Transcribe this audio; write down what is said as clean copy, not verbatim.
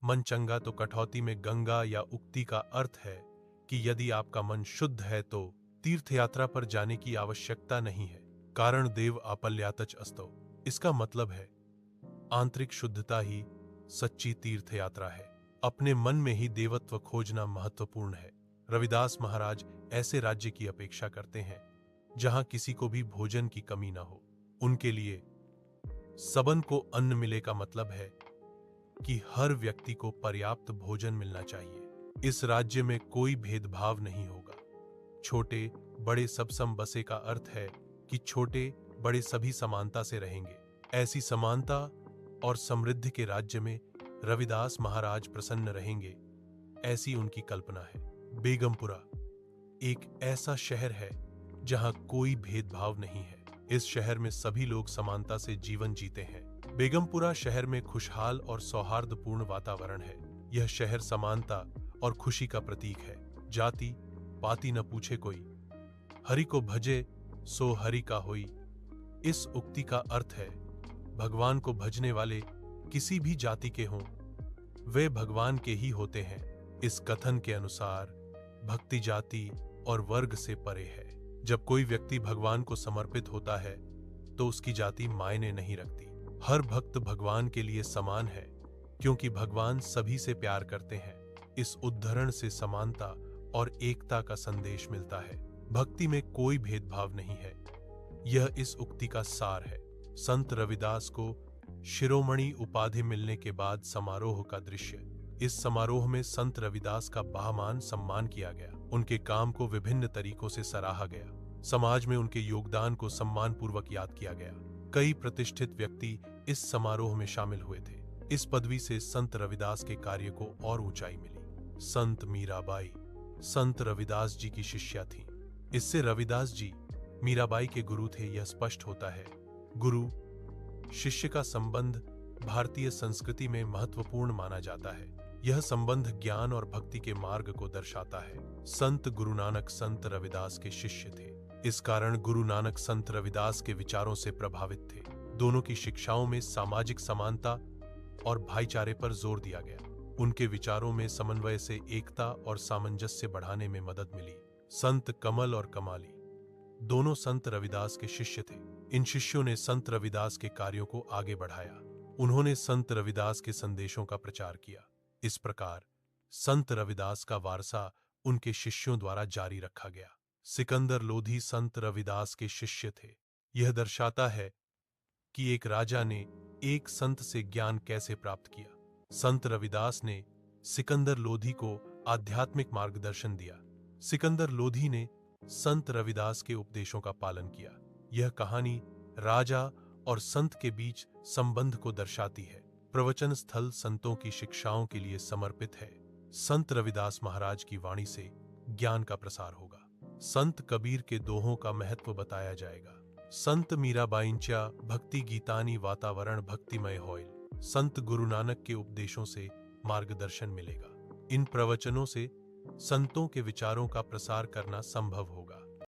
मन चंगा तो कठौती में गंगा या उक्ति का अर्थ है कि यदि आपका मन शुद्ध है तो तीर्थ यात्रा पर जाने की आवश्यकता नहीं है। कारण देव आपल्यातच असतो। इसका मतलब है आंतरिक शुद्धता ही सच्ची तीर्थ यात्रा है। अपने मन में ही देवत्व खोजना महत्वपूर्ण है। रविदास महाराज ऐसे राज्य की अपेक्षा करते हैं जहां किसी को भी भोजन की कमी ना हो। उनके लिए सबन को अन्न मिले का मतलब है कि हर व्यक्ति को पर्याप्त भोजन मिलना चाहिए। इस राज्य में कोई भेदभाव नहीं होगा। छोटे बड़े सब सम बसे का अर्थ है कि छोटे बड़े सभी समानता से रहेंगे। ऐसी समानता और समृद्धि के राज्य में रविदास महाराज प्रसन्न रहेंगे, ऐसी उनकी कल्पना है। बेगमपुरा एक ऐसा शहर है जहां कोई भेदभाव नहीं है। इस शहर में सभी लोग समानता से जीवन जीते हैं। बेगमपुरा शहर में खुशहाल और सौहार्दपूर्ण वातावरण है। यह शहर समानता और खुशी का प्रतीक है। जाति पाति न पूछे कोई, हरि को भजे सो हरि का होई। इस उक्ति का अर्थ है भगवान को भजने वाले किसी भी जाति के हों, वे भगवान के ही होते हैं। इस कथन के अनुसार भक्ति जाति और वर्ग से परे है। जब कोई व्यक्ति भगवान को समर्पित होता है तो उसकी जाति मायने नहीं रखती। हर भक्त भगवान के लिए समान है क्योंकि भगवान सभी से प्यार करते हैं। इस उद्धरण से समानता और एकता का संदेश मिलता है। भक्ति में कोई भेदभाव नहीं है। यह इस उक्ति का सार है। संत रविदास को शिरोमणि उपाधि मिलने के बाद समारोह का दृश्य। इस समारोह में संत रविदास का बाहमान सम्मान किया गया। उनके काम को विभिन्न तरीकों से सराहा गया। समाज में उनके योगदान को सम्मानपूर्वक याद किया गया। कई प्रतिष्ठित व्यक्ति इस समारोह में शामिल हुए थे। इस पदवी से संत रविदास के कार्य को और ऊंचाई मिली। संत मीराबाई संत रविदास जी की शिष्या थीं। इससे रविदास जी मीराबाई के गुरु थे, यह स्पष्ट होता है। गुरु शिष्य का संबंध भारतीय संस्कृति में महत्वपूर्ण माना जाता है। यह संबंध ज्ञान और भक्ति के मार्ग को दर्शाता है। संत गुरु नानक संत रविदास के शिष्य थे। इस कारण गुरु नानक संत रविदास के विचारों से प्रभावित थे। दोनों की शिक्षाओं में सामाजिक समानता और भाईचारे पर जोर दिया गया। उनके विचारों में समन्वय से एकता और सामंजस्य बढ़ाने में मदद मिली। संत कमल और कमाली दोनों संत रविदास के शिष्य थे। इन शिष्यों ने संत रविदास के कार्यों को आगे बढ़ाया। उन्होंने संत रविदास के संदेशों का प्रचार किया। इस प्रकार संत रविदास का वारसा उनके शिष्यों द्वारा जारी रखा गया। सिकंदर लोधी संत रविदास के शिष्य थे। यह दर्शाता है कि एक राजा ने एक संत से ज्ञान कैसे प्राप्त किया। संत रविदास ने सिकंदर लोधी को आध्यात्मिक मार्गदर्शन दिया। सिकंदर लोधी ने संत रविदास के उपदेशों का पालन किया। यह कहानी राजा और संत के बीच संबंध को दर्शाती है। प्रवचन स्थल संतों की शिक्षाओं के लिए समर्पित है। संत रविदास महाराज की वाणी से ज्ञान का प्रसार होगा। संत कबीर के दोहों का महत्व बताया जाएगा। संत मीराबाईंच्या भक्ति गीतानी वातावरण भक्तिमय होइल। संत गुरु नानक के उपदेशों से मार्गदर्शन मिलेगा। इन प्रवचनों से संतों के विचारों का प्रसार करना संभव होगा।